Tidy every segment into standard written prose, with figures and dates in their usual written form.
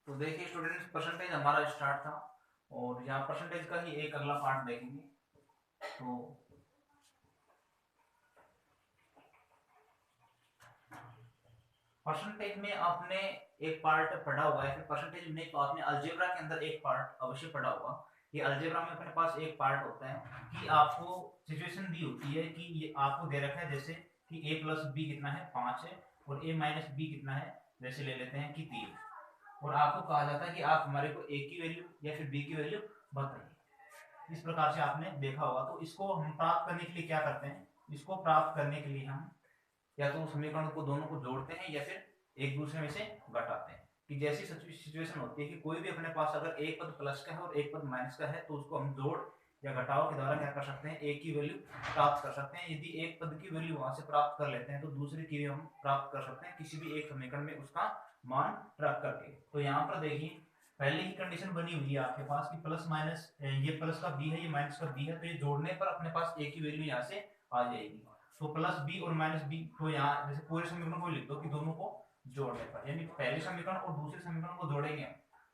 तो देखिए students, percentage हमारा स्टार्ट था और यहाँ परसेंटेज का ही एक अगला पार्ट देखेंगे। तो परसेंटेज में आपने एक पार्ट पढ़ा हुआ है, फिर परसेंटेज में तो आपने अलजेब्रा के अंदर एक पार्ट अवश्य पढ़ा होगा। कि अलजेब्रा में अपने पास एक पार्ट होता है कि आपको सिचुएशन दी होती है कि ये आपको दे रखा है जैसे कि a प्लस बी कितना है 5 है और a माइनस बी कितना है, जैसे ले लेते हैं कि 3। और आपको कहा जाता है कि आप हमारे को a की वैल्यू या फिर b की वैल्यू बताइए। इस प्रकार से आपने देखा होगा। तो इसको हम प्राप्त करने के लिए क्या करते हैं, इसको प्राप्त करने के लिए हम या तो समीकरण को दोनों को जोड़ते हैं या फिर एक दूसरे में से घटाते हैं। कि जैसी सिचुएशन होती है कि कोई भी अपने पास अगर एक पद प्लस का है और एक पद माइनस का है तो उसको हम जोड़ या घटाव के द्वारा क्या कर सकते हैं, एक की वैल्यू प्राप्त कर सकते हैं। यदि एक पद की वैल्यू वहां से प्राप्त कर लेते हैं तो दूसरे की भी हम प्राप्त कर सकते हैं किसी भी एक समीकरण में उसका मान रख करके। तो यहाँ पर देखिए पहले ही कंडीशन बनी हुई है आपके पास कि प्लस माइनस, ये प्लस का बी है ये माइनस का बी है, तो ये जोड़ने पर अपने पास ए की वैल्यू यहाँ से आ जाएगी। तो प्लस बी और माइनस बी को यहाँ जैसे पूरे समीकरण को लिख दो कि दोनों को जोड़ने पर, यानी पहले समीकरण और दूसरे समीकरण को जोड़ेंगे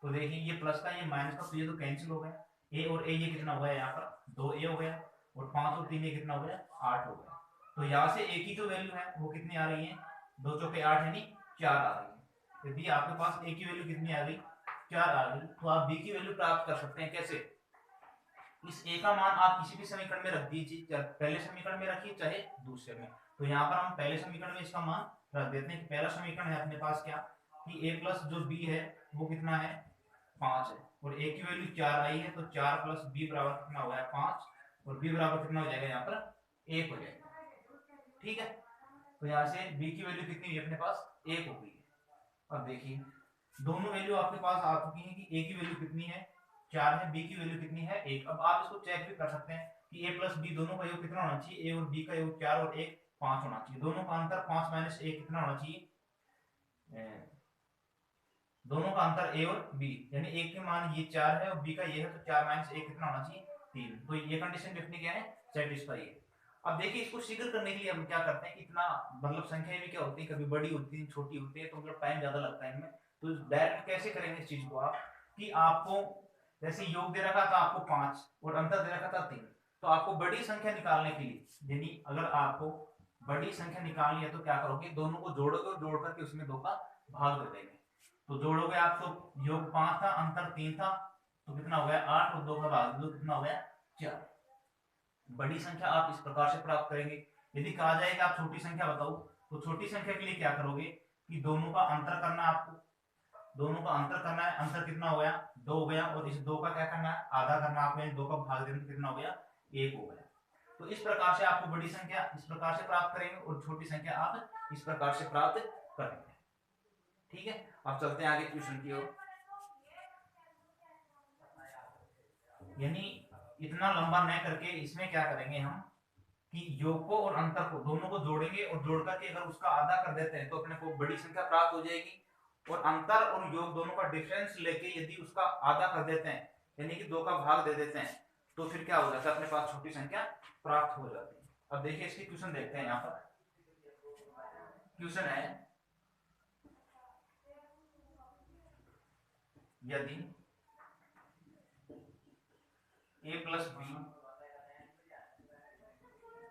तो देखिए ये प्लस का ये माइनस का, तो ये तो कैंसिल हो गया। ए और ए ये कितना हो गया, यहाँ पर 2a हो गया और 5 और 3 ये कितना हो गया, 8 हो गया। तो यहाँ से ए की जो वैल्यू है वो कितनी आ रही है, 2 चौके 8 यानी 4 आ रही है। यदि आपके पास ए की वैल्यू कितनी आ गई, 4 आ गई, तो आप बी की वैल्यू प्राप्त कर सकते हैं। कैसे, इस ए का मान आप किसी भी समीकरण में रख दीजिए, चाहे पहले समीकरण में रखिए चाहे दूसरे में। तो यहाँ पर हम पहले समीकरण में इसका मान रख देते हैं कि पहला समीकरण है अपने पास क्या, कि ए प्लस जो बी है वो कितना है 5 है और ए की वैल्यू 4 आई है, तो 4 प्लस बी बराबर कितना हो गया 5 और बी बराबर कितना हो जाएगा यहाँ पर 1 हो जाएगा। ठीक है, तो यहाँ से बी की वैल्यू कितनी हुई अपने पास 1 हो गई है। अब देखिए दोनों वैल्यू आपके पास आ चुकी है कि ए की वैल्यू कितनी है 4 है, बी की वैल्यू कितनी है 1। अब आप इसको चेक भी कर सकते हैं कि ए प्लस बी दोनों का योग कितना होना चाहिए, ए और बी का योग 4 और 1 5 होना चाहिए। दोनों का अंतर 5 माइनस 1 कितना होना चाहिए, दोनों का अंतर ए और बी, यानी एक के मान ये 4 है और बी का ये है, तो 4 माइनस 1 कितना होना चाहिए 3। तो ये कंडीशन भी अपनी क्या है, सेटिस्फाई है। अब देखिए इसको शीघ्र करने के लिए हम क्या करते हैं, इतना मतलब संख्याएं भी क्या होती है, कभी बड़ी होती है छोटी होती है, तो मतलब टाइम ज्यादा लगता है इनमें। तो डायरेक्ट कैसे करेंगे इस चीज को आप, कि आपको जैसे योग दे रखा था आपको 5 और अंतर दे रखा था 3, तो आपको बड़ी संख्या निकालने के लिए, यानी अगर आपको बड़ी संख्या निकालनी है तो क्या करोगे, दोनों को जोड़ोगे और जोड़ करके उसमें 2 का भाग दे देंगे। तो जोड़ोगे आप तो योग 5 था अंतर 3 था, तो कितना हो गया 8 और 2 का भाग दो कितना हो गया 4। बड़ी संख्या आप इस प्रकार से प्राप्त करेंगे। यदि कहा जाए कि आप छोटी संख्या बताओ, तो छोटी संख्या के लिए क्या करोगे कि दोनों का अंतर करना है आपको, दोनों का अंतर करना है, अंतर कितना हो गया 2 हो गया, और इस 2 का क्या करना है आधा करना है आपको, 2 का भाग देना कितना हो गया 1 हो गया। तो इस प्रकार से आपको बड़ी संख्या इस प्रकार से प्राप्त करेंगे और छोटी संख्या आप इस प्रकार से प्राप्त करेंगे। ठीक है, अब चलते हैं आगे क्वेश्चन की ओर। यानी इतना लंबा न करके इसमें क्या करेंगे हम कि योग को और अंतर को दोनों को जोड़ेंगे और जोड़ करके अगर उसका आधा कर देते हैं तो अपने को बड़ी संख्या प्राप्त हो जाएगी। और अंतर और योग दोनों का डिफरेंस लेके यदि उसका आधा कर देते हैं, यानी कि 2 का भाग दे देते हैं, तो फिर क्या हो जाता है, अपने पास छोटी संख्या प्राप्त हो जाती है। अब देखिए इसकी क्वेश्चन देखते हैं। यहाँ पर क्वेश्चन है, यदि a प्लस बी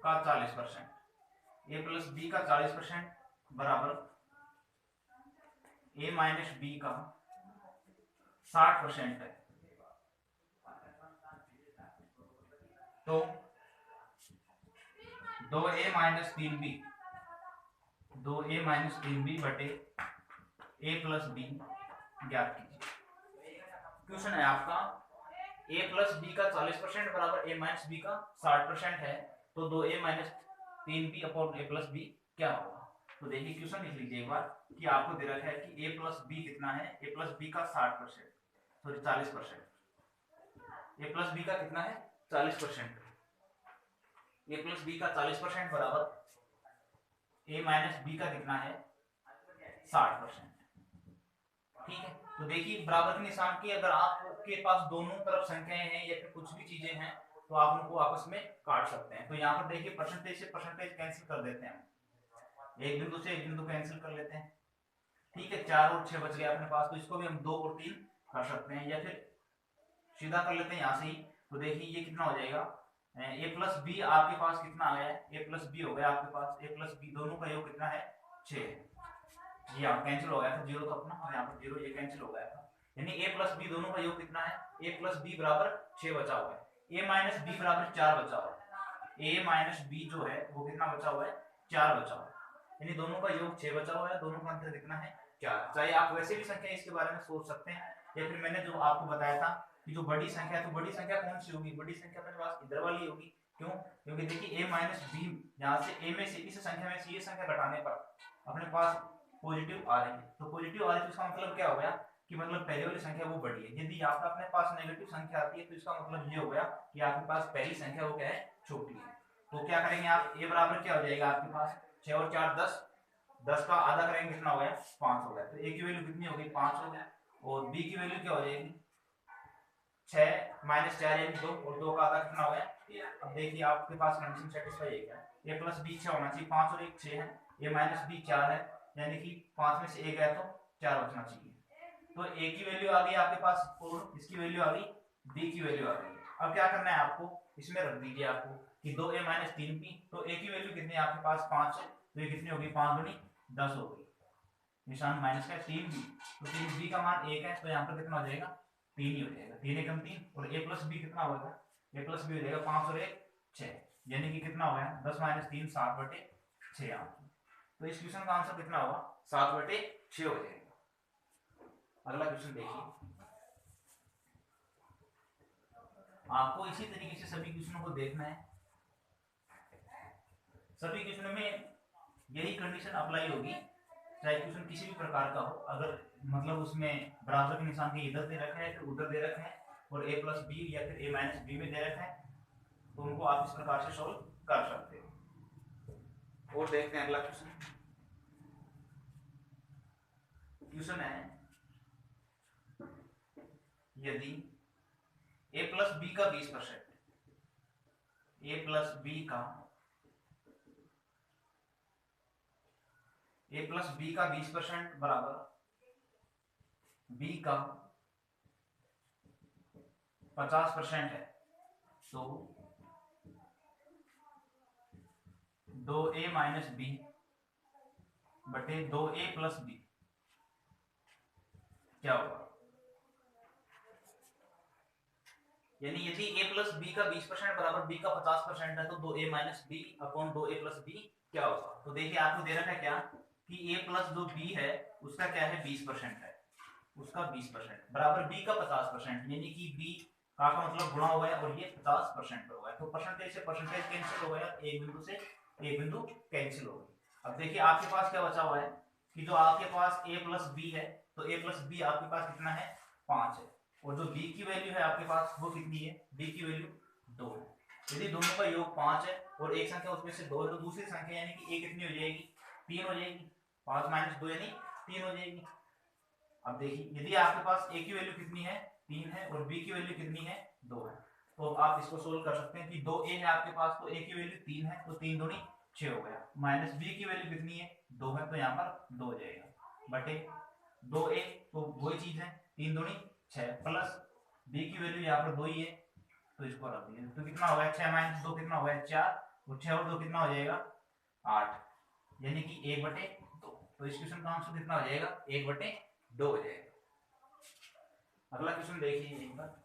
का 40%, ए प्लस बी का 40% बराबर ए माइनस बी का 60% है, तो 2a-3b, 2a-3b बटे a प्लस बी ज्ञात कीजिए। क्वेश्चन है आपका a प्लस बी का 40% बराबर a माइनस बी का 60% है, तो 2a-3b upon a plus B क्या होगा। तो देखिए क्वेश्चन लिख लीजिए एक बार कि आपको दे रखा है कि a प्लस बी कितना है, a प्लस बी का 60%, सॉरी 40%, a प्लस बी का कितना है 40%, a प्लस बी का 40% बराबर a माइनस बी का कितना है 60%। ठीक है, तो देखिए बराबर के निशान की अगर आपके पास दोनों तरफ संख्याएं हैं या फिर कुछ भी चीजें हैं तो आप उनको आपस में काट सकते हैं। तो यहाँ पर देखिए परसेंटेज से परसेंटेज कैंसिल कर देते हैं, एक बिंदु से एक बिंदु कैंसिल कर लेते हैं। ठीक है, 4 और 6 बच गया अपने पास, तो इसको भी हम 2 और 3 कर सकते हैं, या फिर सीधा कर लेते हैं यहाँ से ही। तो देखिए ये कितना हो जाएगा, ए प्लस बी आपके पास कितना आ गया है, ए प्लस बी हो गया आपके पास, ए प्लस बी दोनों का योग कितना है 6। ये यहाँ कैंसिल हो गया था, जीरो तो अपना, और यहाँ पर जीरो, ये कैंसिल हो गया था, यानी ए प्लस बी दोनों का योग कितना है, ए प्लस बी बराबर 6 बचा हुआ है, ए माइनस बी बराबर 4 बचा हुआ है, ए माइनस बी जो है वो कितना बचा हुआ है, 4 बचा हुआ है, यानी दोनों का योग 6 बचा हुआ है, दोनों का अंतर कितना है 4। चाहे आप वैसे भी संख्या इसके बारे में सोच सकते हैं, या फिर मैंने जो आपको बताया था कि जो बड़ी संख्या है, तो बड़ी संख्या कौन सी होगी, बड़ी संख्या अपने पास इधर वाली होगी, क्यों, क्योंकि देखिए a माइनस बी, यहाँ से a में से, इस संख्या में से ये संख्या घटाने पर अपने पास पॉजिटिव आ रही है, तो पॉजिटिव आ रही है तो इसका मतलब क्या हो गया कि मतलब पहले वाली संख्या वो बड़ी है। यदि यहाँ पर अपने पास नेगेटिव संख्या आती है तो इसका मतलब ये हो गया कि आपके पास पहली संख्या वो क्या है, छोटी है। तो क्या करेंगे आप, a बराबर क्या हो जाएगा आपके पास, 6 और 4 10, 10 का आधा करेंगे कितना हो गया 5 हो गया, तो a की वैल्यू कितनी होगी 5 हो गया, और b की वैल्यू क्या हो जाएगी 6 माइनस 4 यानी 2, और 2 का आधा कितना हो गया। अब देखिए आपके पास कंडीशन सेटिस्फाई है क्या, a प्लस बी 6 होना चाहिए, 5 और 1 6 है, a माइनस बी 4 है, यानी कि 5 में से 1 गया तो 4 बचना चाहिए। तो a की वैल्यू आ गई आपके पास, और इसकी वैल्यू आ गई, b की वैल्यू आ गई। अब क्या करना है आपको, इसमें रख दीजिए आपको कि 2a माइनस 3b, तो a की वैल्यू कितनी है आपके पास 5 है, तो ये कितनी होगी 5 दूनी 10 होगी, निशान माइनस का 3b, तो 3b का मान 1 है, तो यहाँ पर कितना हो जाएगा 3 ही हो जाएगा, 3 एकम 3, और a प्लस बी कितना होगा, a प्लस बी हो जाएगा 5 और 1 6, यानी कि कितना हो गया 10 माइनस 3 7 बटे 6 आपकी। तो इस क्वेश्चन का आंसर कितना होगा 7 बटे 6 हो जाएगा। अगला क्वेश्चन देखिए, आपको इसी तरीके से सभी क्वेश्चनों को देखना है, सभी क्वेश्चनों में यही कंडीशन अप्लाई होगी, चाहे क्वेश्चन किसी भी प्रकार का हो, अगर मतलब उसमें बराबर के निशान के इधर दे रखा है फिर उधर दे रखा है, और a प्लस बी या फिर a माइनस बी में दे रखा है, तो उनको आप इस प्रकार से सोल्व कर सकते हो। और देखते हैं अगला क्वेश्चन, क्वेश्चन है यदि a प्लस बी का 20%, a प्लस बी का a प्लस बी का 20% बराबर b का 50% है, तो 2a माइनस बी बटे 2a प्लस बी क्या होगा, यानी यदि a प्लस बी का 20% बराबर b का 50% है, तो 2a minus B upon 2a plus B क्या होगा। तो देखिए आपको दे रखा है क्या कि a प्लस जो b है उसका क्या है 20% है, उसका 20% बराबर b का 50%, यानी कि b का मतलब गुणा हुआ है और ये 50% पर हुआ है, तो परसेंटेज से परसेंटेज कैंसिल हो गया, एक बिंदु से एक बिंदु कैंसिल हो गई। अब देखिए आपके पास क्या बचा हुआ है कि जो आपके पास a प्लस बी है, तो a प्लस बी आपके पास कितना है 5 है, और जो b की वैल्यू है आपके पास वो कितनी है, b की वैल्यू 2 है। यदि दोनों का योग 5 है और एक संख्या उसमें से 2 है, तो दूसरी संख्या यानी कि a कितनी हो जाएगी 3 हो जाएगी, 5 माइनस 2 यानी 3 हो जाएगी। अब देखिए यदि आपके पास a की वैल्यू कितनी है 3 है और b की वैल्यू कितनी है 2 है, तो आप इसको सोल्व कर सकते हैं कि 2a है आपके पास, तो a की वैल्यू 3 है, तो 3 दूनी 6 हो गया, माइनस b की वैल्यू कितनी है 2 है, तो यहाँ पर 2 हो जाएगा बटे 2a, तो वही चीज है 3 दूनी 6, प्लस b की वैल्यू यहाँ पर 2 ही है, तो इसको रख दिया, तो कितना हो गया 6 माइनस 2 कितना हो गया 4, और 6 और 2 कितना हो जाएगा 8, यानी कि 1 बटे 2, तो इस क्वेश्चन का आंसर कितना हो जाएगा 1 बटे 2 हो जाएगा। अगला क्वेश्चन देखिए यहीं पर,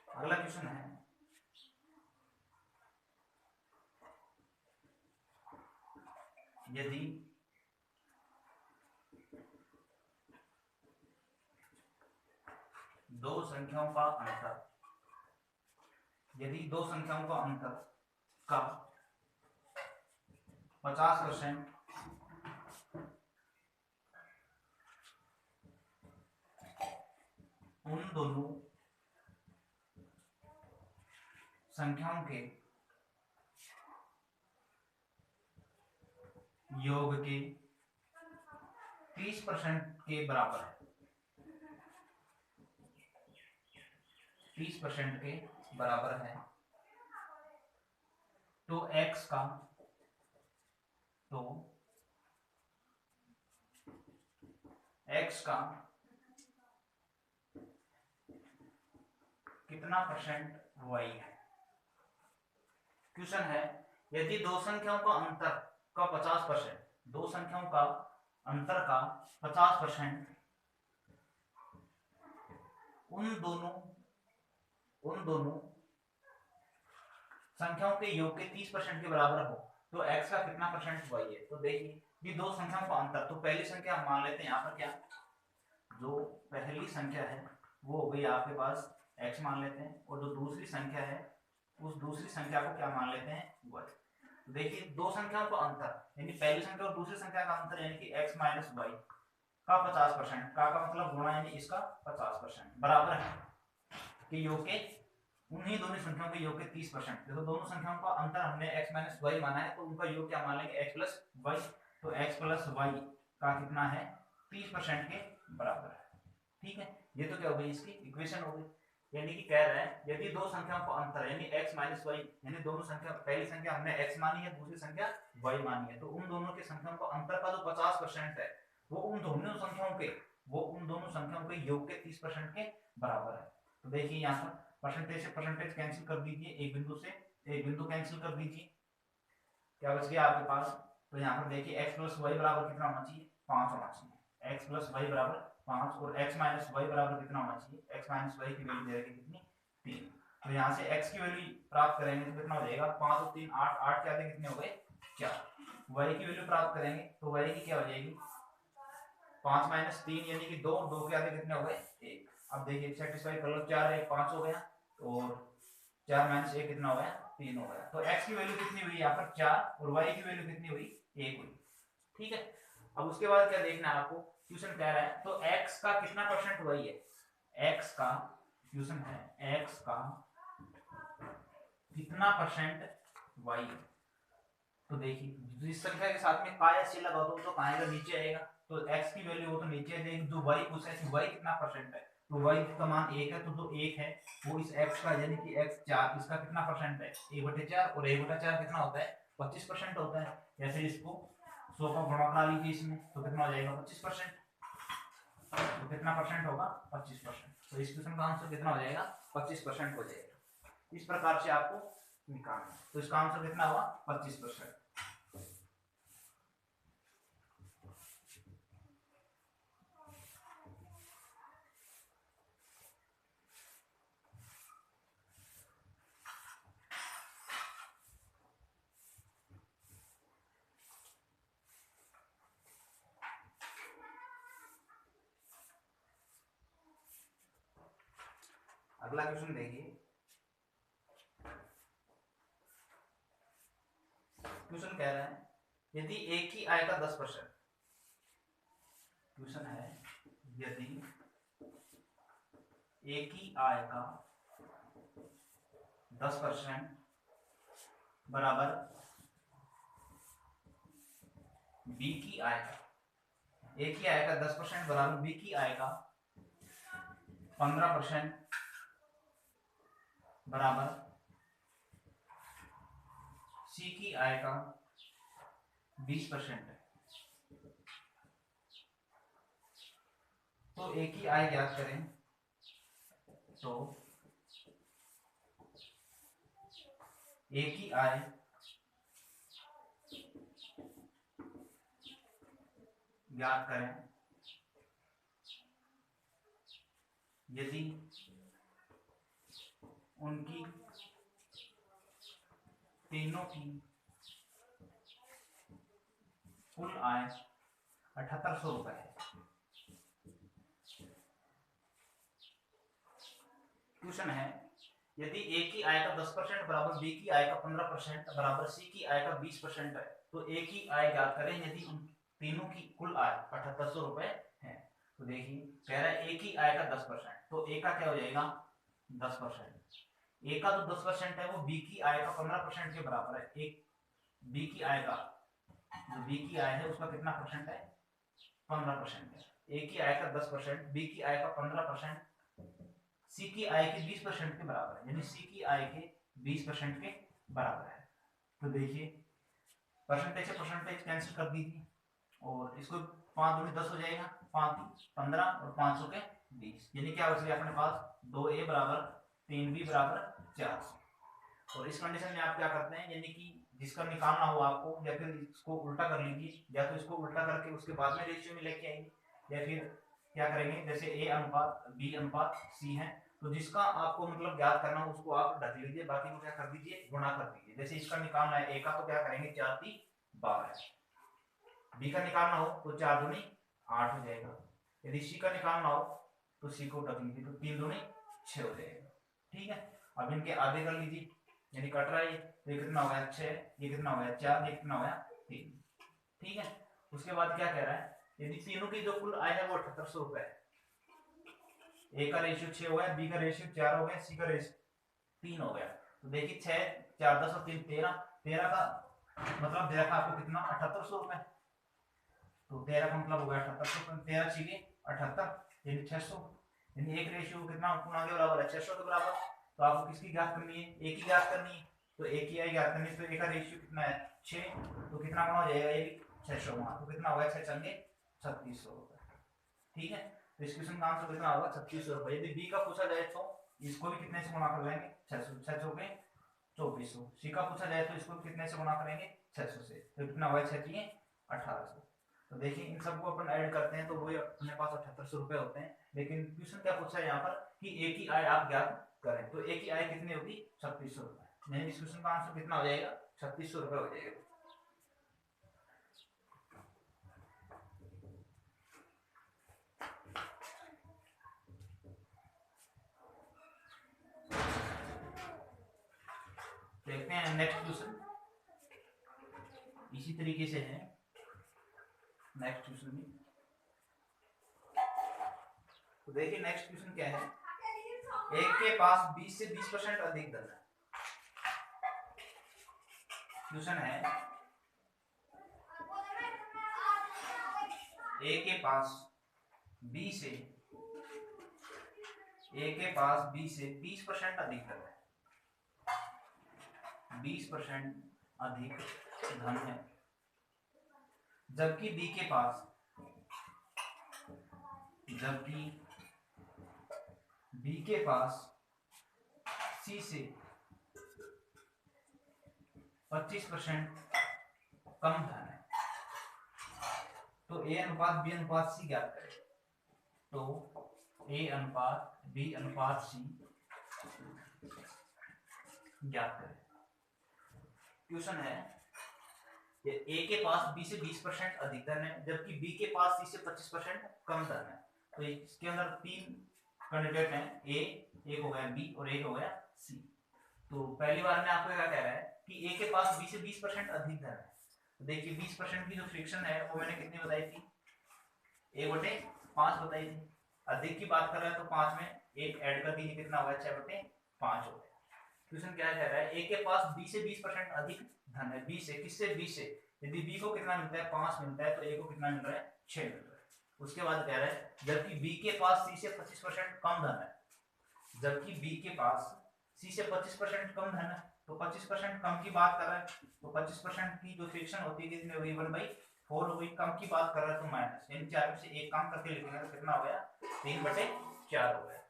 अगला क्वेश्चन है यदि दो संख्याओं का अंतर, यदि दो संख्याओं का अंतर का 50% उन दोनों संख्याओं के योग के 30% के बराबर है, 30% के बराबर है, तो x का कितना परसेंट y है। क्वेश्चन है यदि दो संख्याओं का अंतर का 50%, दो संख्याओं का अंतर का 50% उन दोनों संख्याओं के योग के 30% के बराबर हो तो x का कितना परसेंट y है। तो देखिए ये दो संख्याओं का अंतर, तो पहली संख्या हम मान लेते हैं यहाँ पर क्या, जो पहली संख्या है वो हो गई आपके पास x मान लेते हैं, और जो दूसरी संख्या है उस दूसरी संख्या को क्या मान लेते हैं y। तो देखिए दो संख्याओं का अंतर यानी पहली संख्या और दूसरी संख्या का अंतर यानी कि x माइनस वाई का 50%, का मतलब गुणा यानी इसका 50% बराबर है कि योग के उन्हीं दोनों संख्याओं के योग के 30%। देखो दोनों संख्याओं का अंतर हमने x माइनस वाई माना है, तो उनका योग क्या मान लेंगे x प्लस वाई, तो x प्लस वाई का कितना है 30% के बराबर है। ठीक है, ये तो क्या हो गई इसकी इक्वेशन हो गई। यानी कि कह रहा है यदि दो संख्याओं का अंतर यानी x माइनस वाई, यानी दोनों संख्या, पहली संख्या हमने x मानी है, दूसरी संख्या y मानी है, तो उन दोनों के संख्याओं का अंतर का जो 50% है वो उन दोनों संख्याओं के योग के 30% के बराबर है। तो देखिए यहाँ पर परसेंटेज से परसेंटेज कैंसिल कर दीजिए, एक बिंदु से एक बिंदु कैंसिल कर दीजिए, क्या बच गया आपके पास। तो यहाँ पर देखिए x प्लस वाई बराबर कितना होना चाहिए 5 होना चाहिए, x प्लस वाई बराबर 5, और x माइनस वाई बराबर कितना होना चाहिए, x माइनस वाई की वैल्यू दे रखी कितनी 3। तो यहाँ से x की वैल्यू प्राप्त करेंगे तो कितना हो जाएगा 5 और 3 8, 8 के आधे कितने हो गए 4। y की वैल्यू प्राप्त करेंगे तो y की क्या हो जाएगी 5 माइनस 3 यानी कि 2, 2 के आधे कितने हो गए 1। अब देखिए सेटिस्फाई कर लो, 4 1 5 हो गया, और 4 माइनस 1 कितना हो गया 3 हो गया। तो x की वैल्यू कितनी हुई यहाँ पर 4, और y की वैल्यू कितनी हुई 1 हुई। ठीक है, अब उसके बाद क्या देखना है आपको, क्वेश्चन कह रहा है तो x का कितना परसेंट y है, x का क्वेश्चन है x का कितना परसेंट y है। तो देखिए जिस संख्या के साथ में का या सी लगा दो तो कहाँ आएगा नीचे आएगा, तो x की वैल्यू वो तो नीचे देंगे, जो y पूछा है y कितना परसेंट है, तो y का मान 1 है, तो जो 1 है वो इस x का यानी कि x 4 इसका कितना परसेंट है 1/4, और 1/4 कितना होता है 25% होता है। या फिर इसको 100 का गुणा करा लीजिए इसमें, तो कितना हो जाएगा 25%, तो कितना परसेंट होगा 25%। तो इस क्वेश्चन का आंसर कितना हो जाएगा 25% हो जाएगा। इस प्रकार से आपको निकालना है, तो इसका आंसर कितना हुआ 25%। अगला क्वेश्चन देखिए, क्वेश्चन कह रहा है यदि एक ही आय का 10%, क्वेश्चन है यदि एक ही आय का 10% बराबर बी की आय का, एक ही आय का 10% बराबर बी की आय का 15% बराबर सी की आय का 20% है, तो एक ही आय ज्ञात करें। तो एक ही आय ज्ञात करें यदि उनकी तीनों की कुल आय 7800 रुपए है। क्वेश्चन है यदि ए की आय का 10% बराबर बी की आय का 15% बराबर सी की आय का 20% है, तो ए की आय ज्ञात करें यदि उन तीनों की कुल आय 7800 रुपए है। तो देखिए कह रहा है ए की आय का 10%, तो ए का क्या हो जाएगा 10%, ए का जो 10% है वो बी की आय का 15% के बराबर है। एक बी की आय का, जो बी की आय है उसका कितना परसेंट है, 15% है। ए की आय का 10%, बी की आय का 15%, सी की आय के 20% के बराबर है, यानी सी की आय के 20% के बराबर है। तो देखिए परसेंटेज से परसेंटेज कैंसिल कर दीजिए और इसको 5 दूनी 10 हो जाएगा, 5 15 और 500 के 20, यानी क्या बच गया अपने पास 2a बराबर 3b बराबर 4। और इस कंडीशन में आप क्या करते हैं, यानी कि जिसका निकालना हो आपको, या फिर इसको उल्टा कर लीजिए, या तो इसको उल्टा करके उसके बाद में रेशियो में लेके आएंगे, या फिर क्या करेंगे, जैसे a अनुपात b अनुपात c है, तो जिसका आपको मतलब ज्ञात करना हो उसको आप ढक लीजिए, बाकी को क्या कर दीजिए, गुणा कर दीजिए। जैसे इसका निकालना है a का, तो क्या करेंगे 4 3 12, बी का निकालना हो तो 4 दूनी 8 हो जाएगा, यदि सी का निकालना हो तो सी को ढक लीजिए, तो 3 दूनी 6 हो जाएगा। ठीक है, अब इनके आधे कर लीजिए, यानी कट रहा है, तो ये कितना हो गया 6, ये कितना हो गया 4, ये कितना हो गया 3। ठीक है, उसके बाद क्या कह रहा है, यदि तीनों की जो कुल आय है वो 7800 रुपए है, ए का रेशियो 6 हो गया, बी का रेशियो 4 हो गया, सी का रेशियो 3 हो गया। तो देखिए 6 4 10 और 3 13, 13 का मतलब दे रखा आपको कितना 7800 रुपए, तो 13 का मतलब हो गया 7800, 13 छीके 78 यानी 600, यानी एक रेशियो कितना गुणा के बराबर है 600 के बराबर। तो आपको किसकी ज्ञात करनी है, ए की ज्ञात करनी है, तो ए की ज्ञात करनी है, तो ए का रेशियो कितना है 6, तो कितना गुना हो जाएगा ये 600 गुना, तो कितना होगा 6 चंगे 3600 रुपए। ठीक है, तो इस क्वेश्चन का आंसर कितना होगा 3600 रुपए। यदि बी का पूछा जाए तो इसको भी कितने से गुणा कर लेंगे 600, 600 के 2400। सी का पूछा जाए तो इसको कितने से गुणा करेंगे 600 से, तो कितना होगा 6 3 1800। तो देखिए इन सबको अपन ऐड करते हैं तो वो अपने पास 7800 रुपए होते हैं। लेकिन क्वेश्चन क्या पूछा है यहाँ पर कि ए की आय आप ज्ञात करें, तो ए की आय कितनी होगी 3600 रुपए, यानी इस क्वेश्चन का आंसर कितना हो जाएगा 3600 रुपए हो जाएगा। देखते हैं नेक्स्ट क्वेश्चन, इसी तरीके से है नेक्स्ट क्वेश्चन भी। तो देखिए नेक्स्ट क्वेश्चन क्या है, एक के पास 20 से 20% अधिक धन है। क्वेश्चन है ए के पास 20 से 20% अधिक धन है, 20% अधिक धन है, जबकि बी के पास सी से 25% कम धन है। तो ए अनुपात बी अनुपात सी ज्ञात करें, तो ए अनुपात बी अनुपात सी ज्ञात करें। क्वेश्चन है ए के पास बी से 20% अधिक धन है, जबकि बी के पास सी से 25% कम धन है। तो इसके अंदर 3 कैंडिडेट हैं, ए, एक हो गया बी और एक हो गया सी। तो पहली बार में आपको क्या कह रहा है कि ए के पास बी से 20% अधिक धन है। तो देखिए 20% की जो फ्रिक्शन है वो मैंने कितनी बताई थी, ए बटे 5 बताई थी। अधिक की बात कर रहा है तो 5 में 1 ऐड कर दीजिए, कितना होगा 6 बटे 5 हो गया। क्वेश्चन क्या कह रहा है, ए के पास बी से 20% अधिक धन है, बी से, किससे, बी से। यदि बी को कितना मिलता है 5 मिलता है, तो ए को कितना मिल रहा है 6 मिल रहा है। उसके बाद कह रहा है जबकि बी के पास सी से 25% कम धन है, जबकि बी के पास सी से 25% कम धन है, तो 25% कम की बात कर रहा है, तो 25% की जो फ्रिक्शन होती है कितनी होगी 1/4 हो गई। कम की बात कर रहा है तो माइनस, यानी 4 में से 1 कम करके लिखेंगे तो कितना हो गया 3/4 हो गया।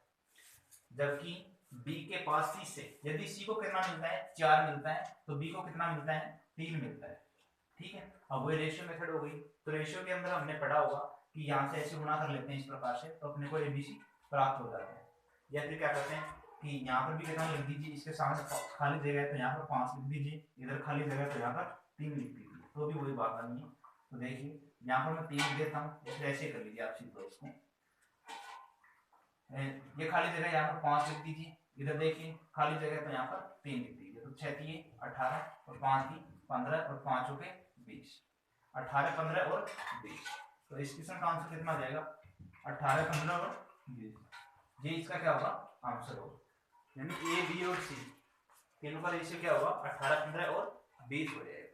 जबकि बी के पास सी से, यदि सी को कितना मिलता है 4 मिलता है, तो बी को कितना मिलता है 3 मिलता है। ठीक है, अब वो रेशियो मेथड हो गई। तो रेशियो के अंदर हमने पढ़ा होगा कि यहाँ से ऐसे गुणा कर लेते हैं इस प्रकार से, तो अपने को एबीसी प्राप्त हो जाता है। या फिर क्या करते हैं कि यहाँ पर भी कितना लिख दीजिए, इसके सामने खाली जगह है तो यहाँ पर 5 लिख दीजिए, इधर खाली जगह है तो यहाँ पर 3 लिख दीजिए, तो भी वही बात आनी है। तो देखिए यहाँ पर मैं 3 लिख देता हूँ, इसलिए ऐसे कर लीजिए आप सीधे इसको, ये खाली जगह यहाँ पर 5 लिख दीजिए, इधर देखिए खाली जगह तो यहाँ पर 3 लिख दीजिए। तो 6 3 18 और 5 3 15 और 5 हो गए 20, 18 15 और 20। तो इस क्वेश्चन का आंसर कितना आ जाएगा 18 15 और 20, ये इसका क्या होगा आंसर होगा। यानी ए बी और सी तीनों का रेशियो क्या होगा 18, 15 और 20 हो जाएगा।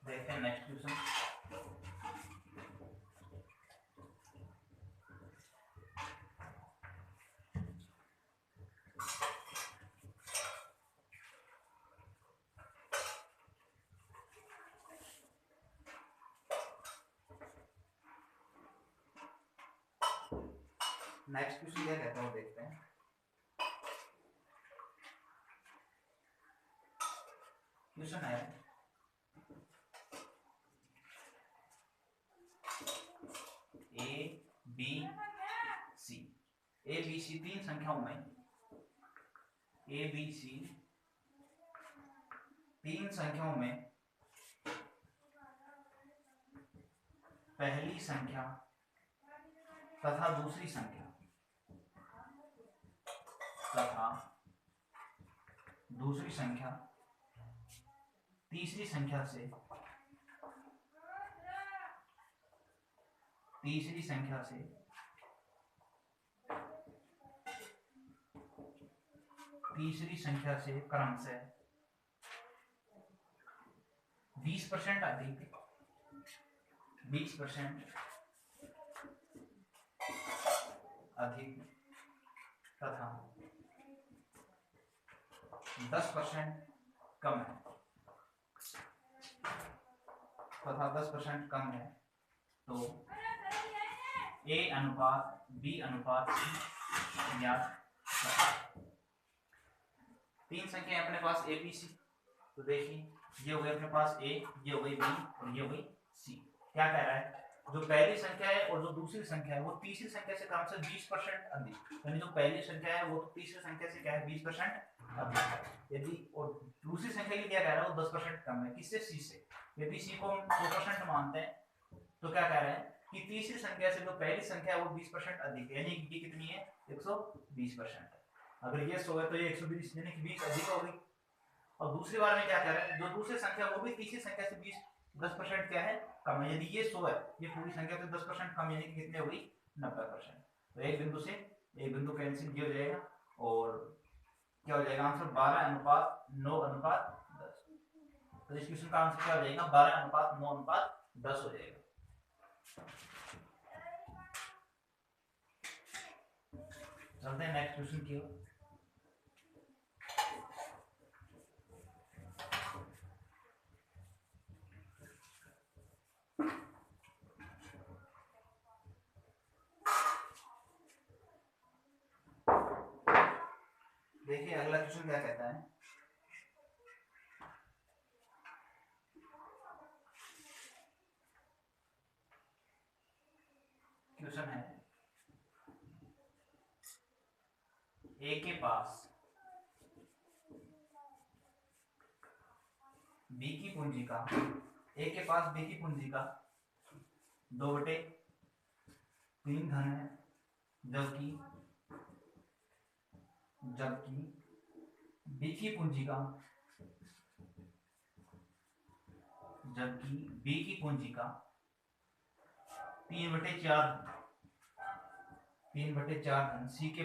देखते हैं नेक्स्ट क्वेश्चन। नेक्स्ट क्वेश्चन क्या कहता हूँ देखते हैं। क्वेश्चन है ए बी सी तीन संख्याओं में ए बी सी तीन संख्याओं में पहली संख्या तथा दूसरी संख्या तीसरी संख्या से क्रमशः 20% अधिक 20% अधिक तथा 10% कम है तो ए अनुपात बी अनुपात सी ज्ञात। तीन संख्याएं अपने पास ए बी सी, तो देखिए ये हो गई अपने पास ए, ये हो गई बी और ये हो गई सी। क्या कह रहा है, जो पहली संख्या है और जो दूसरी संख्या है वो तीसरी संख्या से क्रमशः 20% अधिक, यानी जो पहली संख्या है वो तो तीसरी संख्या से क्या है 20% अधिक है। यदि और दूसरी संख्या की क्या कह रहा है वो 10% कम है, किससे सी से। यदि सी को हम 100% मानते हैं तो क्या कह रहे हैं कि तीसरी संख्या से जो पहली संख्या है वो 20% अधिक है, यानी कि कितनी है 120%। अगर ये 100 है तो ये 120 यानी कि 20 अधिक हो गई। और दूसरी बार में क्या कह रहा है, जो दूसरी संख्या वो भी तीसरी संख्या से 10% क्या है कम है। यदि ये 100 है, ये पूरी संख्या से 10% कम, यानी कि कितने हो गई 90%। तो एक बिंदु से एक बिंदु कैंसिल किया जाएगा और क्या हो जाएगा आंसर 12:9:10। तो इस क्वेश्चन का आंसर क्या हो जाएगा 12:9:10 हो जाएगा। चलते हैं नेक्स्ट क्वेश्चन की ओर। देखिए अगला क्वेश्चन क्या कहता है, क्वेश्चन है ए के पास बी की पूंजी का 2/3 धन है, जबकि बी की पूंजी का 3/4 धन सी के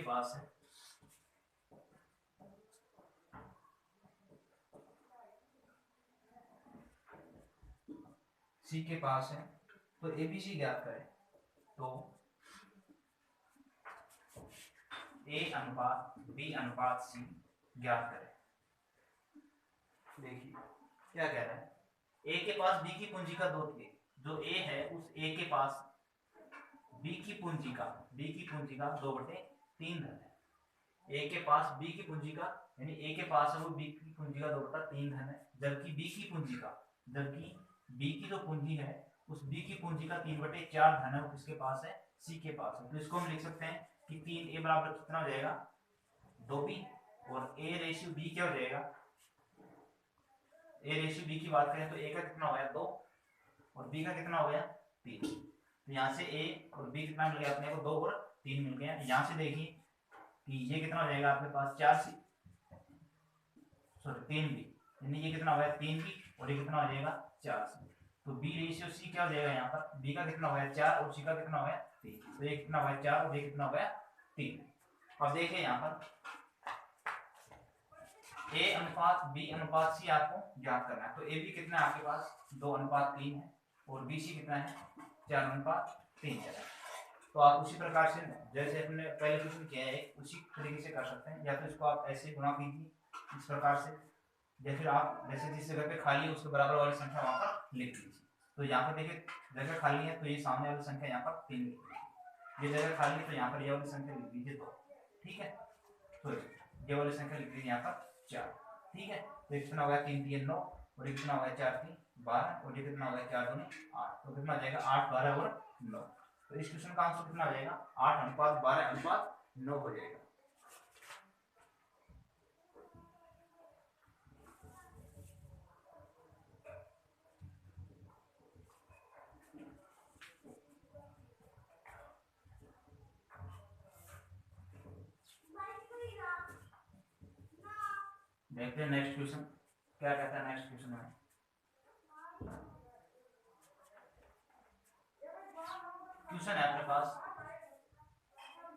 पास है। तो एबीसी ज्ञात करें। तो ए अनुपात बी अनुपात सी ज्ञात करें। देखिए क्या कह रहा है, ए के पास बी की पूंजी का 2, जो ए है उस ए के पास बी की पूंजी का 2/3 धन है। ए के पास बी की पूंजी का यानी ए के पास है वो बी की पूंजी का 2/3 धन है, जबकि बी की जो पूंजी है उस बी की पूंजी का 3/4 धन है वो किसके पास है सी के पास है। तो इसको हम लिख सकते हैं कि 3a बराबर कितना हो जाएगा 2b, और a रेशियो b क्या हो जाएगा, a रेशियो b की बात करें तो a का कितना हो गया 2 और b का कितना हो गया 3। तो यहाँ से a और b कितना मिल गया अपने को 2 और 3 मिल गया। यहाँ से देखिए कि ये कितना हो जाएगा आपके पास 3b, यानी ये कितना हो गया 3b और ये कितना हो जाएगा 4c। तो b रेशियो c क्या हो जाएगा, यहाँ पर b का कितना हो गया 4 और c का कितना हो गया 3। तो ये कितना हो गया 4 और ये कितना हो गया 3। अब देखिए यहाँ पर A अनुपात B अनुपात C आपको ज्ञात करना है। तो AB कितना है आपके पास 2:3 है और BC कितना है 4:3 है। तो आप उसी प्रकार से जैसे अपने पहले क्वेश्चन किया है उसी तरीके से कर सकते हैं, या तो इसको आप ऐसे गुणा कीजिए इस प्रकार से, या फिर आप जैसे जिस जगह पे खाली है उसके बराबर वाली संख्या वहां पर लिख लीजिए। तो यहाँ पर देखिए जगह खाली है तो ये सामने वाली संख्या यहाँ पर 3 लिख लीजिए, ये जगह खाली है तो यहाँ पर ये वाली संख्या लिख लीजिए 2, ठीक है। तो ये वाली संख्या लिख लीजिए यहाँ पर 4, ठीक है। तो कितना हो गया 3 3 9 और कितना हो गया 4 3 12 और ये कितना हो गया 4 2 8, तो कितना आ जाएगा 8 12 और 9। तो इस क्वेश्चन का आंसर कितना हो जाएगा 8:12:9 हो जाएगा। देखते हैं नेक्स्ट क्वेश्चन क्या कहता है। नेक्स्ट क्वेश्चन में क्वेश्चन है अपने पास,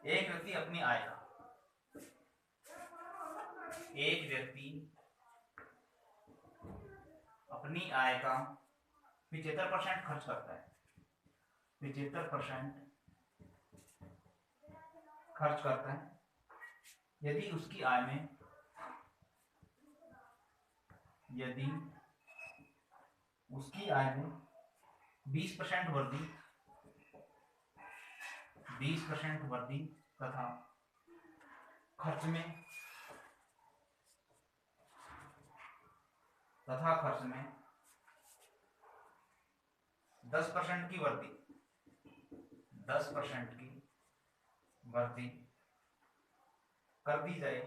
एक व्यक्ति अपनी आय का अपनी आय का 75% खर्च करता है, 75% खर्च करता है। यदि उसकी आय में 20% वृद्धि तथा खर्च में 10% की वृद्धि कर दी जाए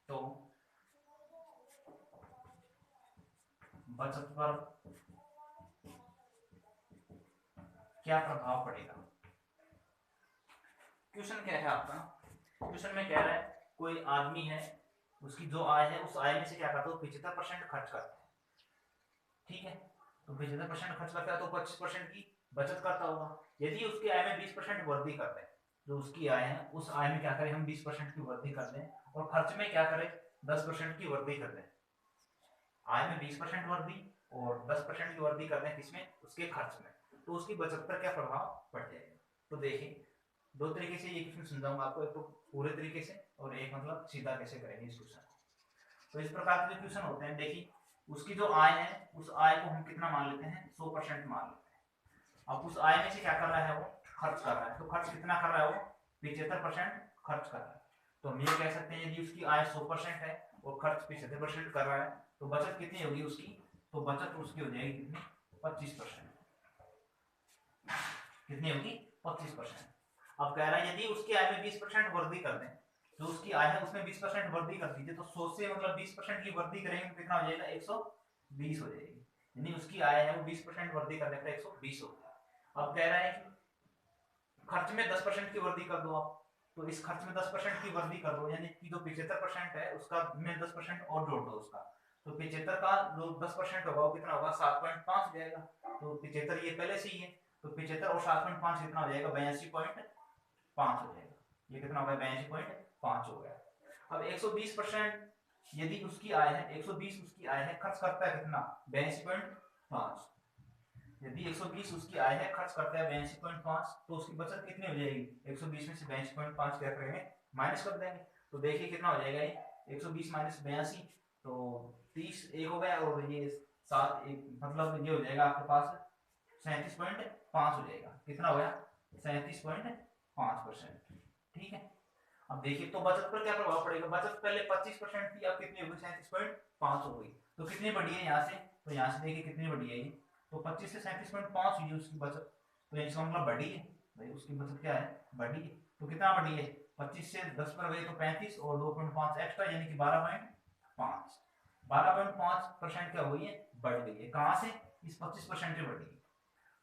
तो बचत पर क्या प्रभाव पड़ेगा। क्वेश्चन क्या है आपका, क्वेश्चन में कह रहा है कोई आदमी है, उसकी जो आय है उस आय में से क्या करता है 75% खर्च करता है, ठीक है। तो 75% खर्च करता है तो 25% की बचत करता होगा। यदि उसकी आय में 20% वृद्धि करते हैं, जो उसकी आय है उस आय में क्या करें हम 20% की वृद्धि कर दें और खर्च में क्या करें 10% की वृद्धि कर दें। आय में 20% वृद्धि और 10% की वृद्धि कर दें किसमें उसके खर्च में, तो उसकी बचत पर क्या प्रभाव पड़ जाएगा। तो देखिए दो तरीके से ये क्वेश्चन समझाऊंगा आपको, एक तो पूरे तरीके से और एक मतलब सीधा कैसे करेंगे इस क्वेश्चन को। तो इस प्रकार के जो क्वेश्चन होते हैं, देखिए उसकी जो आय है उस आय को हम कितना मान लेते हैं 100% मान लेते हैं। अब उस आय में से क्या कर रहा है वो खर्च कर रहा है, तो खर्च कितना कर रहा है वो 75% खर्च कर रहा है। तो हम ये कह सकते हैं यदि उसकी आय 100% है और खर्च 75% कर रहा है तो बचत कितनी होगी उसकी, तो बचत उसकी हो जाएगी कितनी 25%, कितनी होगी 25%। अब कह रहा है यदि उसकी आय में 20% वृद्धि कर दें, जो उसकी आय है उसमें 20% वृद्धि कर दीजिए, तो 100 से मतलब 20% की वृद्धि करेंगे तो कितना हो जाएगा 120 हो जाएगी। यानी उसकी आय है वो 20% वृद्धि करने पर 120 हो गया। अब कह रहा है कि खर्च में 10% की वृद्धि कर दो आप, तो इस खर्च में 10% की वृद्धि कर दो, यानी कि जो 75% है उसका में 10% और जोड़ दो उसका, तो 75 का जो 10% होगा वो कितना होगा 7.5 हो जाएगा। तो 75 ये पहले से ही है, तो 75 और 7.5 कितना हो जाएगा 82.5 हो जाएगा। ये कितना हो गया 82.5 हो गया। अब 120% यदि उसकी आय है 120 उसकी आय है, खर्च करता है कितना 82.5, यदि 120 उसकी आय है खर्च करता है 82.5, तो उसकी बचत कितनी हो जाएगी 120 में से 82.5 क्या करेंगे माइनस कर देंगे। तो देखिए कितना हो जाएगा ये 120 माइनस 82, तो 30 एक हो गया और ये 7 एक मतलब ये हो जाएगा आपके पास 37.5 हो जाएगा। कितना हो गया 37.5%, ठीक है। अब देखिए तो बचत पर क्या प्रभाव पड़ेगा, बचत पहले 25% थी अब कितनी होगी 37.5 हो गई, तो कितनी बढ़ी है यहाँ से, तो यहाँ से देखिए कितनी बढ़ी है ये, तो 25 से 37.5 हुई उसकी बचत, तो इसका मतलब बढ़ी है भाई, उसकी बचत क्या है बढ़ी है। तो कितना बढ़ी है 25 से 10 पर गए तो 35 और 2.5 एक्स्ट्रा यानी कि 12.5, 12.5% क्या हुई है बढ़ गई है। कहाँ से इस 25% से बढ़ी है।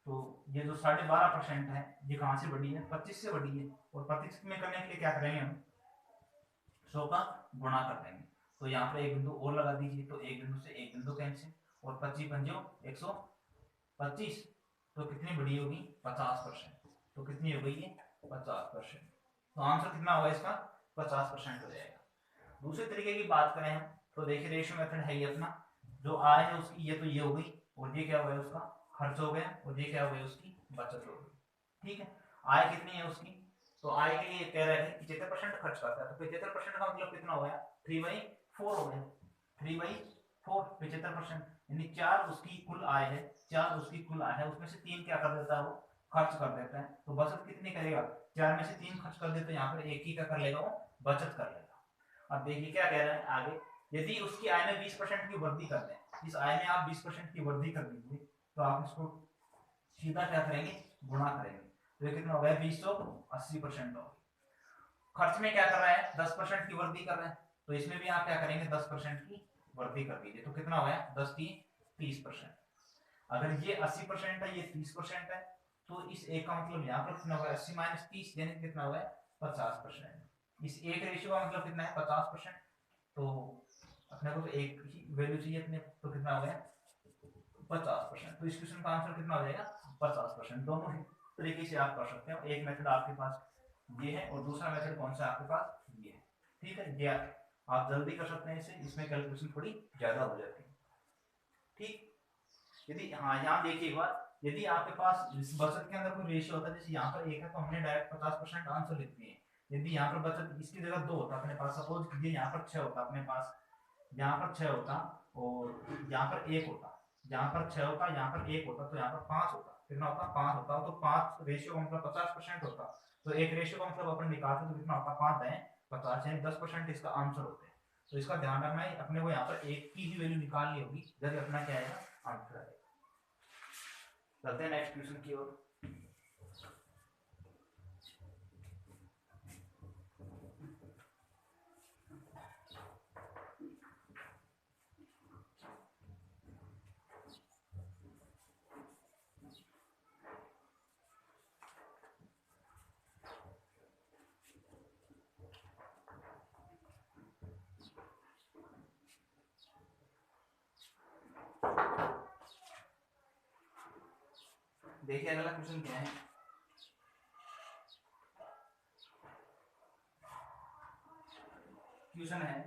तो ये जो 12.5% है ये कहाँ से बढ़ी है 25 से बढ़ी है, और 25 में करने के लिए क्या करेंगे हम 100 का गुणा कर देंगे। तो यहाँ पे एक बिंदु और लगा दीजिए, तो एक बिंदु से एक बिंदु कैंसिल और 25 पंजो 125, तो कितनी बढ़ी होगी 50%, तो कितनी हो गई है 50%। तो आंसर कितना होगा इसका 50% हो जाएगा। दूसरे तरीके की बात करें हम तो देखिए रेशियो मेथड है ये अपना, जो आय है उसकी ये तो ये हो गई और ये क्या हो गया उसका खर्च हो गया और ये क्या हो गया उसकी बचत हो गई। ठीक है, आय कितनी है उसकी, तो आय के लिए कह रहे हैं कि 75% खर्च करता है, तो 75% का मतलब कितना हो गया 3/4 हो गया, 3/4 75%, यानी 4 उसकी कुल आय है, 4 उसकी कुल आय है, उसमें से 3 क्या कर देता है वो खर्च कर देता है। तो बचत कितनी करेगा, 4 में से 3 खर्च कर दे तो यहाँ पर एक ही क्या कर लेगा वो बचत कर लेगा। अब देखिए क्या कह रहे हैं आगे, यदि उसकी आय में 20% की वृद्धि कर दें, इस आय में आप 20% की वृद्धि कर दीजिए, तो आप इसको सीधा क्या करेंगे गुणा करेंगे, तो ये कितना हो गया 20 तो 80% हो। खर्च में क्या कर रहा है 10% की वृद्धि कर रहे हैं, तो इसमें भी आप क्या करेंगे 10% की वृद्धि कर दीजिए, तो कितना हो गया 10 की 30%। अगर ये 80% है ये 30% है, तो इस एक का मतलब यहाँ पर कितना होगा 80 माइनस 30 यानी कितना होगा 50%। इस एक रेशियो का मतलब कितना है 50%, तो अपने को तो एक ही वैल्यू चाहिए अपने, तो कितना हो गया 50%। तो इस क्वेश्चन का आंसर कितना हो जाएगा 50%। दोनों तरीके से आप कर सकते हो, एक मेथड आपके पास ये है और दूसरा मेथड कौन सा आपके पास ये है। ठीक है, ये आप जल्दी कर सकते हैं इसे, इसमें कैलकुलेशन थोड़ी ज्यादा हो जाती है। ठीक, यदि हाँ यहाँ देखिए एक बार, यदि आपके पास इस बचत के अंदर कोई रेशियो होता है, जैसे यहाँ पर एक है तो हमने डायरेक्ट 50% आंसर लिख दिए। यदि यहाँ पर बचत इसकी जगह 2 होता अपने पास, सपोज कीजिए यहाँ पर 6 होता अपने पास, यहाँ पर 6 होता और यहाँ पर 1 होता, यहाँ पर 6 होता यहाँ पर 1 होता, तो यहाँ पर 5 होता, कितना होता 5 होता, तो 5 रेशियो का मतलब 50% होता, तो एक रेशियो का मतलब अपन निकालते तो कितना होता 5 है 50 यानी 10% इसका आंसर होता है। तो इसका ध्यान रखना है, अपने को यहाँ पर एक की ही वैल्यू निकालनी होगी जब अपना क्या आएगा आंसर आएगा। चलते हैं नेक्स्ट क्वेश्चन की ओर। देखिए अगला क्वेश्चन क्या है, क्वेश्चन है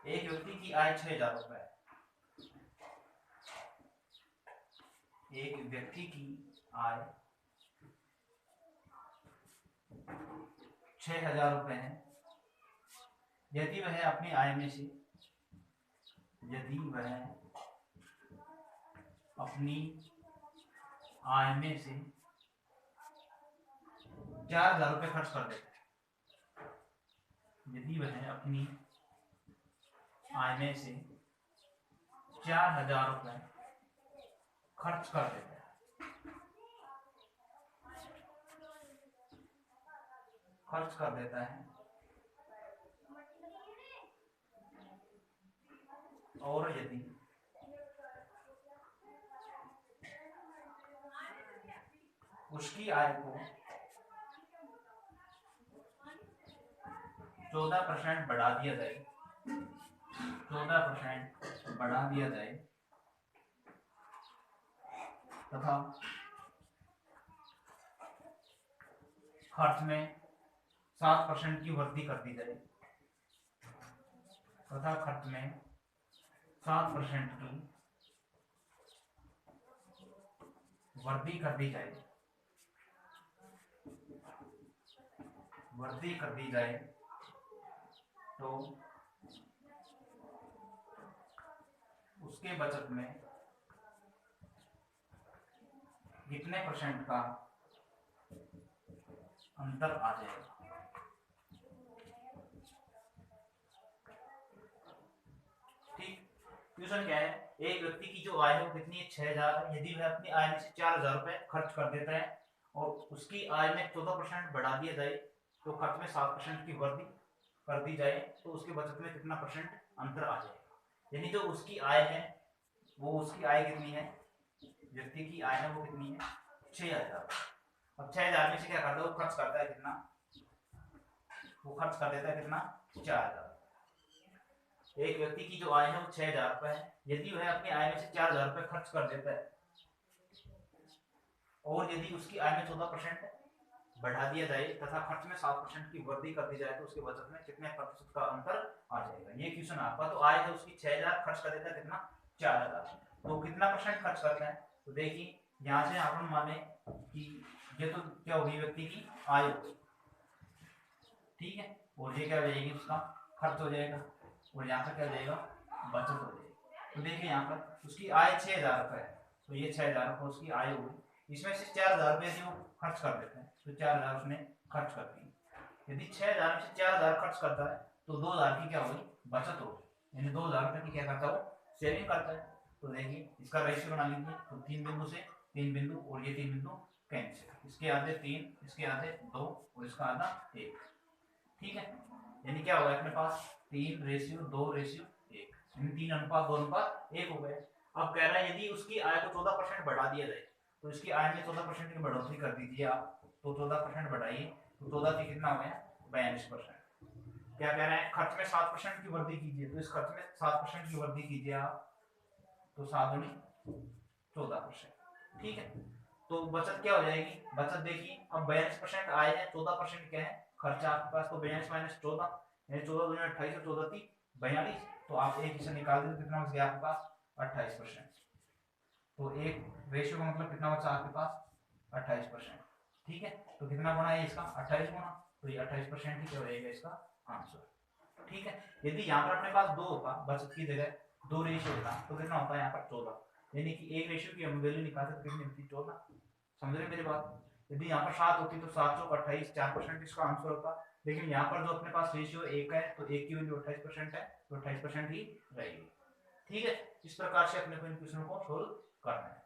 एक व्यक्ति की आय 6,000 रुपए है, एक व्यक्ति की आय 6,000 रुपए है, यदि वह अपनी आय में से, यदि वह अपनी आय में से 4,000 रुपए खर्च कर देता है, यदि वह अपनी आय में से 4,000 रुपए खर्च कर देता है, खर्च कर देता है, और यदि उसकी आय को 14% बढ़ा दिया जाए, 14% बढ़ा दिया जाए तथा खर्च में 7% की वृद्धि कर दी जाए, तथा खर्च में 7% की वृद्धि कर दी जाए, वृद्धि कर दी जाए, तो उसके बचत में कितने % का अंतर आ जाएगा। ठीक, क्वेश्चन क्या है, एक व्यक्ति की जो आय है वो कितनी है 6,000 है, यदि वह अपनी आय में से 4,000 रुपए खर्च कर देता है और उसकी आय में 14% बढ़ा दिया जाए, तो खर्च में 7% की वृद्धि कर दी जाए, तो उसके बचत में कितना % अंतर आ जाएगा। यानी जो उसकी आय है वो, उसकी आय कितनी है, व्यक्ति की आय है वो कितनी है 6,000। अब 6,000 में से क्या करता है वो खर्च करता है कितना, वो खर्च कर देता है कितना 4,000। एक व्यक्ति की जो आय है वो 6,000 रुपए है, यदि वह अपनी आय में से 4,000 रुपए खर्च कर देता है और यदि उसकी आय में 14% बढ़ा दिया जाए तथा खर्च में 7% की वृद्धि कर दी जाए तो उसके बचत में कितने प्रतिशत का अंतर आ जाएगा। ये क्वेश्चन आपका। तो आय है उसकी 6000 खर्च कर देता है कितना 4000, तो कितना परसेंट खर्च करता है। तो देखिए यहाँ से अपन माने कि ये तो क्या होगी व्यक्ति की आय होगी, ठीक है, और ये क्या हो जाएगी उसका खर्च हो जाएगा, और यहाँ पर क्या हो जाएगा बचत हो जाएगी। तो देखिए यहाँ पर उसकी आय 6000 रुपये है, तो ये 6000 रुपये उसकी आय होगी। इसमें से 4000 रुपये यदि वो खर्च कर देते हैं तो 4000 उसने खर्च कर दी। यदि 6000 में से 4000 खर्च करता है तो 2000 की क्या होगी बचत होगी, यानी 2000 रुपये की क्या करता है वो सेविंग करता है। तो देखिए इसका रेशियो बना लीजिए, तो 3 बिंदु से 3 बिंदु और ये 3 बिंदु कैंसिल, इसके आधे 3, इसके आधे 2 और इसका आधा 1, ठीक है। यानी क्या होगा अपने पास 3:2:1, यानी 3:2:1 हो गया। अब कह रहा है यदि उसकी आय को 14% बढ़ा दिया जाए, तो इसकी आय में 14% की बढ़ोतरी कर दीजिए आप, तो 14% बढ़ाइए तो 14 से कितना हो गया 42%। क्या कह रहे हैं खर्च में 7% की वृद्धि कीजिए, तो इस खर्च में 7% की वृद्धि कीजिए आप, तो 7 दूनी 14%, ठीक है। तो बचत क्या हो जाएगी, बचत देखिए अब 42% आय है, 14% क्या है खर्चा आपके पास, तो 42 माइनस 14 यानी 14 दूनी 28 और 14 × 42, तो आप एक हिस्सा निकाल देते कितना बच गया आपके पास 28%। तो एक रेशियो का मतलब कितना बचा आपके पास 28%, ठीक है। तो कितना गुना है इसका 28 गुना, तो ये 28% ही क्या रहेगा इसका आंसर, ठीक है। यदि यहाँ पर अपने पास 2 होता बचत की जगह 2 रेशियो होता तो कितना होता है यहाँ पर 14, यानी कि एक रेशियो की हम वैल्यू निकालते तो कितनी होती 14, समझ रहे मेरी बात। यदि यहाँ पर 7 होती तो 7 चौक 28, 4% इसका आंसर होता, लेकिन यहाँ पर जो अपने पास रेशियो 1 है तो 1 की वैल्यू 28% है, तो 28% ही रहेगी, ठीक है। इस प्रकार से अपने को इन क्वेश्चनों को सोल्व करना है।